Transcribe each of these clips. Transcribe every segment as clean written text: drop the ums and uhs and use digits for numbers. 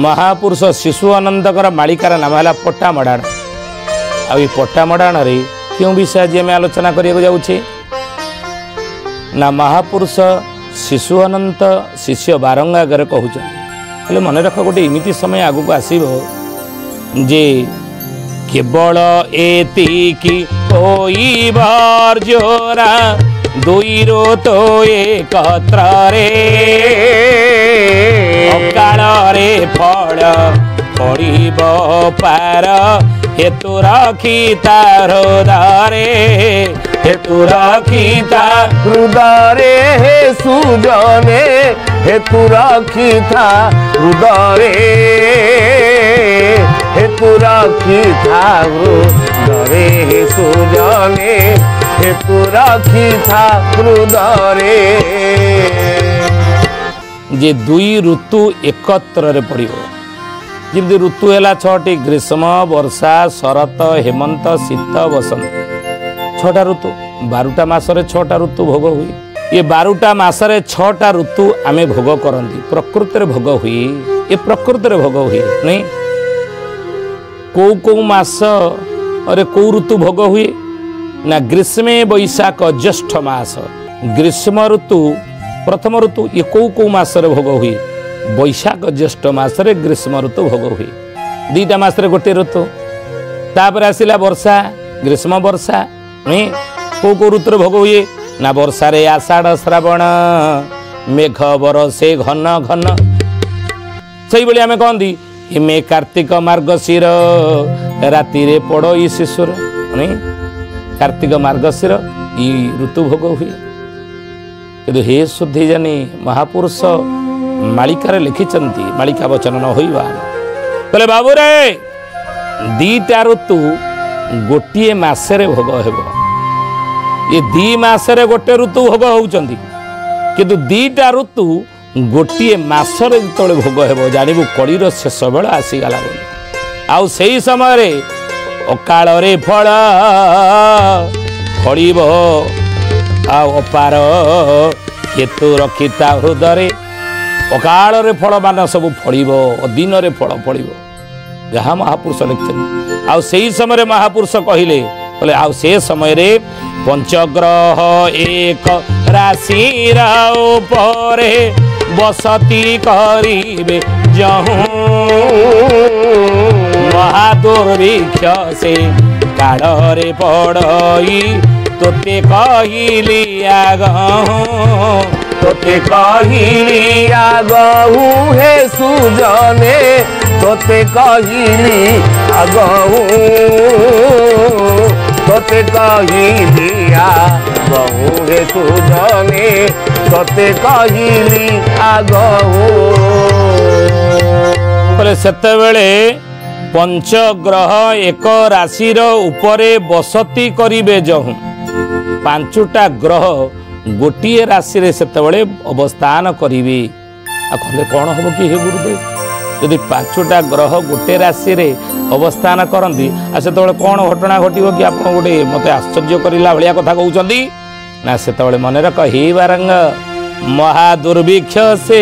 महापुरुष शिशु अनंतर मालिकार नाम है पट्टामडाण। आई पट्टामडाण रे क्यों विषय आज आम आलोचना करने जाऊे ना महापुरुष शिशु अनंत शिष्य बारंग आगे कहते मन रख गोटे इमिति समय आगू आसब जे केवल एतिकी होइबार जोरा दुईरो तो एकत्र रे अकाल रे फल पड़िब पार हेतु रखिता हृदय हेतु रखिता हृदय हे सुजने हेतु रखिता हृदय हेतु रखिता हृदय हे सुजने हेतु रखिता हृदय जे दुई ऋतु एकत्र पड़िबो जमी ऋतु है 6टी ग्रीष्म वर्षा शरत हेमंत शीत बसंत 6टा ऋतु 12टा मासरे 6टा ऋतु भोग हुई ये 12टा मासरे 6टा ऋतु आमे भोग करती प्रकृति भोग हुई ये प्रकृति भोग हुई नहीं कौ मास अरे कौ ऋतु भोग हुए ना ग्रीष्मे वैशाख ज्येष्ठ मास ग्रीष्म ऋतु प्रथम ऋतु ये कौ मासरे भोग हुए वैशाख ज्येष्ठ मासरे ग्रीष्म ऋतु भोग हुए 2टा मासरे गोटे ऋतु तापर आसिला वर्षा ग्रीष्म वर्षा नहीं कौ ऋतु भोग हुए ना वर्षा रे आषाढ़ श्रावण मेघ बरसे घन घन से भाई आम कहती हिमे कार्तिक मार्गशीर राति रे पड़ो ई शिशुर नहीं कार्तिक मार्गशीर ई ऋतु भोग हुए किंतु हे शुद्धि जानी महापुरुष मालिकार लिखिचंती मालिका वचन न होइबा कहले बाबू रे 2टा ऋतु गोटे मासरे भोग हेबो ये 2 मासरे गोटे ऋतु भोग होउचंती किंतु 2टा ऋतु गोटे मासरे जतले भोग हेबो जानिबु कड़ीर शेष बेला आसीगला बोली आउ सेही समय रे अकाल रे फल फड़िबो आ अपार हेतु रखिता हृदय अकाल रे फल मान सब फड़िबो दिन रे फल फड़िबो जहाँ महापुरुष लिखते आउ सेही समय महापुरुष कहले बोले आउ से समय रे पंचग्रह एक राशि ऊपर बसती करिबे जहूं महादुर्भिक्ष से काल रे पड़ई तोते कहली आगहूं तोते कहली आगहू हे सुजने तोते कहली आगहू तोते कहली आगहू हे सुजने तोते कहली आगहू बोले सेतेबेले पंचग्रह एक राशिर उपरे बसती करिबे जहूं 5टा ग्रह गोटे राशि रे सेतेबेले अवस्थान करिवे आ कहले कोन होबो कि हे गुरुदेव यदि 5टा ग्रह गोटे राशि रे अवस्थान करंती आ सेतेबेले कोन घटना घटिबो कि आपण गोटे मते आश्चर्य करिला भलिया कथा कहउचंदी ना सेतेबेले मने रख हे बारंग महादुर्भिक्ष से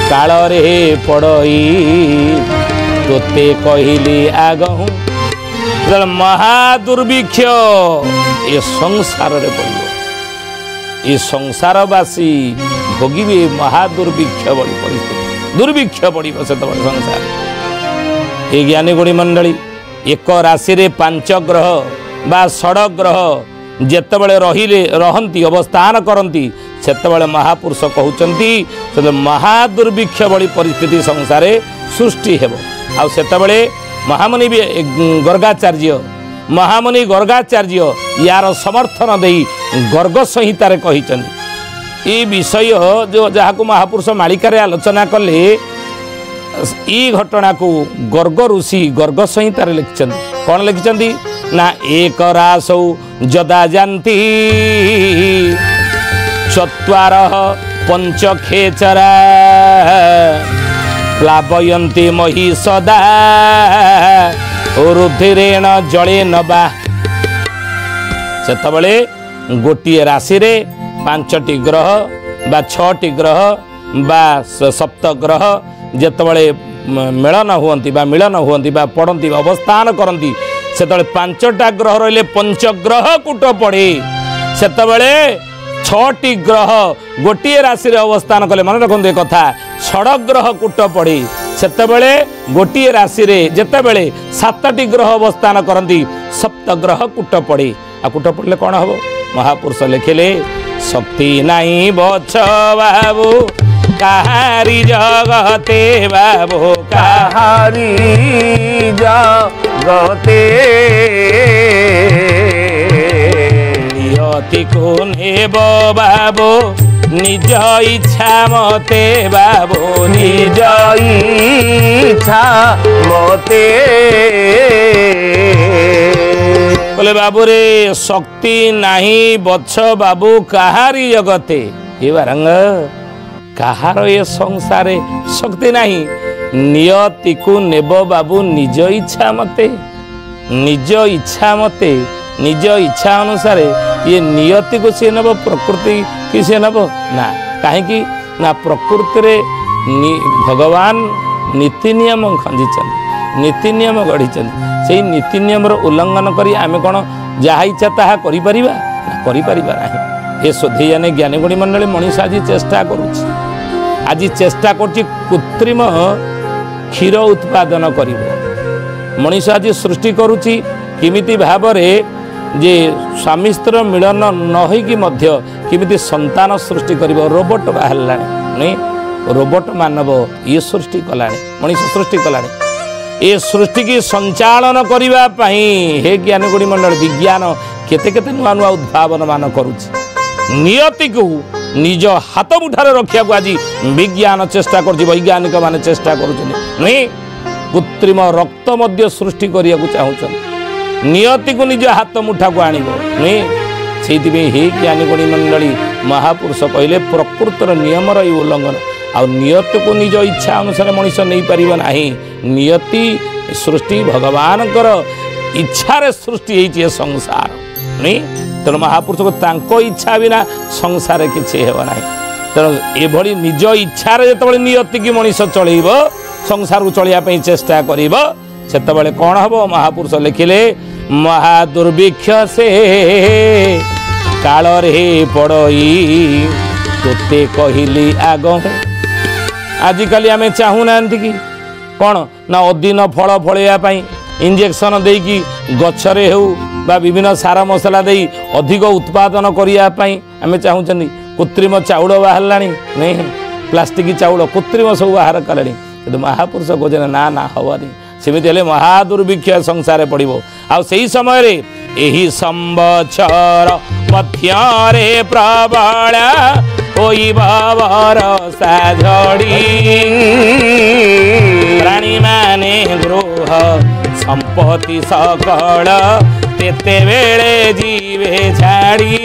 काल रे पड़ई तोते कहली आगहूं महादुर्भिक्ष ये संसार रे पड़ो ये संसारवासी भोगिबे महादुर्भिक्ष बड़ी परिस्थिति दुर्भिक्ष पड़ो से संसार ये ज्ञानी गुणी मंडली एक राशि रे 5 ग्रह बा 6 ग्रह जेतेबेले रहंती अवस्थान करंती सेतेबेले महापुरुष कहउचंती से महादुर्भिक्ष बड़ी परिस्थिति संसार सृष्टि हेबो आ सेतेबेले महामुनि गर्गाचार्य महामुनि गर्गाचार्य यार समर्थन देई गर्ग संहितारे कहिचंती ई विषय जो जहाको महापुरुष मालिकारे आलोचना कले ई घटना को गर्ग ऋषि गर्ग संहितारे लिखिचंती कौन लिखिचंती ना एक रासौ जदा जानती चत्वारः पंच खेचरा प्लावयन्ति मही सदा रुधिरेण जले नबा सेतबले गोटिए राशि रे 5टी ग्रह बा 6टी ग्रह बा 7 ग्रह ଯେତେବେଳେ मेलन हुअन्ति बा मिलन हुअन्ति बा पड़ती अवस्थान करती सेतबेले 5टा ग्रह रहिले पंचग्रह कूट पड़े सेतबेले 6टी ग्रह गोटे राशि अवस्थान कले मन रखते कथा 6 ग्रह कूट पड़े सेतबेले गोटे राशि जेतेबेले 7टी ग्रह अवस्थान करती 7 ग्रह कूट पड़े आ कूट पड़े कौन हम महापुरुष लिखिले शक्ति नहीं बछ बाबू कहारी जगते बाबू कहारी जगते नियति को नेब बाबू निज इच्छा मते बाबू निज इच्छा मते बोले बाबू रे शक्ति नहीं बछ बाबू कहारी जगते ये बारंग कहार ये संसार शक्ति नहीं नियति को नेब बाबू निज इच्छा मते निज इच्छा मते निज इच्छा अनुसार ये नियति को सी नब प्रकृति की सी नब ना कहीं ना प्रकृति रे भगवान नीति नियम खंजी नीति नियम गढ़ी से नीति नियम उल्लंघन करी आमे कौन जहाँ इच्छा ताहा करि परिबा नहीं ये शोधि जाने ज्ञानी गुणी मंडली मनीष आज चेष्टा करुछि आज चेष्टा करुछि कृत्रिम क्षीर उत्पादन करिवो मनीष आज सृष्टि करुछि किमिति भाबरे जे स्वामी स्त्री मिलन न होइकी मध्य किमिति संतान सृष्टि करिवो रोबोट बाहरलानी नहीं रोबोट मानव ये सृष्टि कलानी मनीष सृष्टि कलानी ये सृष्टि की संचालन करिवा पई हे ज्ञानी गुणी मंडल विज्ञान केते केते नुआ नुआ उद्भावन मान करुछि नियति को निज हाथ मुठारे रखिया को आज विज्ञान चेष्टा कर वैज्ञानिक माने चेष्टा नहीं कृत्रिम रक्त मध्य सृष्टि करिया को चाहूछन नियति को निज हाथ मुठा को आनिबो नहीं सेति हे ज्ञानी गुणी मंडली महापुरुष कहले प्रकृतिर नियम रे उल्लंघन आ नियति को निज इच्छा अनुसार मनुष्य नहीं पारिबो नाही नियति सृष्टि भगवान इच्छा रे सृष्टि है संसार नहीं तेणु महापुरुष को तांको इच्छा बिना संसार किसी हेब ना तेणु एभली निज इच्छा जो नियति की मनीष चलैब संसार को चलिया चेष्टा करिब सेतबेले कौन हम महापुरुष लिखिले महादुर्भिक्ष से काल रे पड़ई तोते कहली आग आजिकल आम चाहूना कि कौन ना अदिन फल फलैया इंजेक्शन देकी गछरे हो बा विभिन्न सार मसला दे अधिक उत्पादन करने आम चाहूँ कृत्रिम चाउल बाहर नहीं प्लास्टिक चाउल कृत्रिम सब बाहर कले कि महापुरुष कहे ना ना हवनी सेमती हेले महादुर्भिक्ष संसार पड़ो आउ से समय यही संवत्सर मध्य प्रबल वर्षा झड़ी प्राणी माने गृह संपत्ति सकल तेते बेले जीवे छाड़ी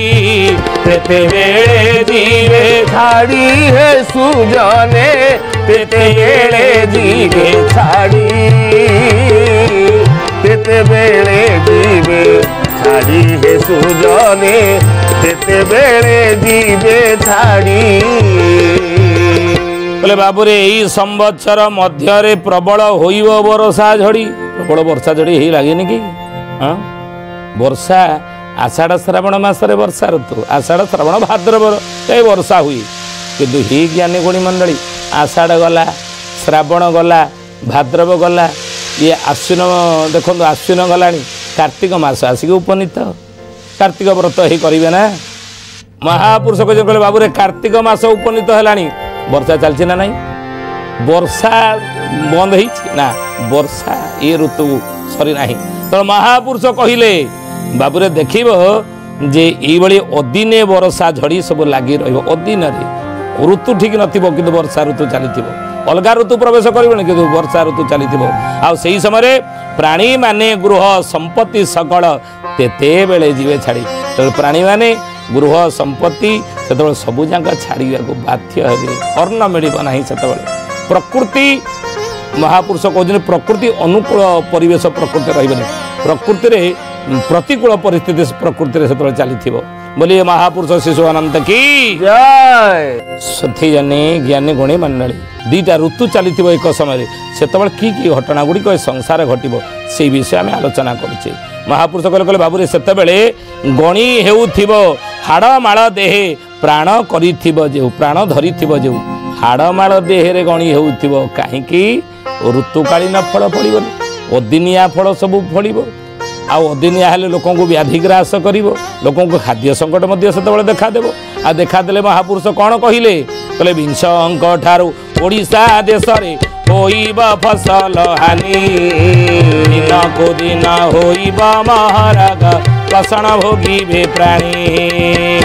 तेते बेले जीवे छाड़ी हे सुजने तेते बेले जीवे छाड़ी तेते बेले जीवे छाड़ी हे सुजने तेते बेले जीवे छाड़ी बोले बाबू रे यही संवत्सर मध्य प्रबल होइब वर्षा झड़ी प्रबल वर्षा झड़ी ही लगे कि हाँ वर्षा आषाढ़ श्रावण मासरे वर्षा ऋतु आषाढ़ श्रावण भाद्रव वर्षा हुई किंतु ही ज्ञानी गुणी मंडली आषाढ़ गला श्रावण गला भाद्रव गला ये आश्विन देखो आश्विन गला कार्तिक मास आसिक उपनीत कार्तिक व्रत ही करेंगे ना महापुरुष कहले बाबू रे कार्तिक मास उपनीत है वर्षा चलती ना नहीं वर्षा बंद ना वर्षा ये ऋतु सरी ना तो महापुरुष कहले बाबूरे देखिब जे ये अदिने वर्षा झड़ी सब लगी रदिन ऋतु ठीक नथिबो किंतु वर्षा ऋतु चली अलग ऋतु प्रवेश करिबो कि वर्षा ऋतु चली आई समय प्राणी माने गृह संपत्ति सकल तेते बेले जीवे छाड़ी तो प्राणी माने गृह संपत्ति से सबूक छाड़ा बाध्य हे अन्न मिल ना से प्रकृति महापुरुष कहते प्रकृति अनुकूल परिवेश प्रकृति रही प्रकृति प्रतिकूल परिस्थिति प्रकृति से चली बोलिए महापुरुष शिशु अनंत की जय सथी जाने ज्ञानी गुणी मंडली दीटा ऋतु चली एक समय से कि घटना गुड़िक संसार घटव से विषय आम आलोचना करुचे महापुरुष कहले कहले बाबूरे से गणी हेउथिबो हाड़माड़ देहे प्राण करिथिबो जे प्राण धरिथिबो जे हाड़माड़ देहे गणी हेउथिबो काहींकि ऋतुकालीन फल पड़िबो अदिनिया फल सब फलिबो आदिनिया हेले लोक व्याधिग्रास कर लोक खाद्य संकट से देखादेव आ देखादेले महापुरुष कौन कहले कहले विंशंक ठारू ओडिशा देश रे होइब फसल हानि दिन को दिन होइब महाराग कषण भोगी प्राणी।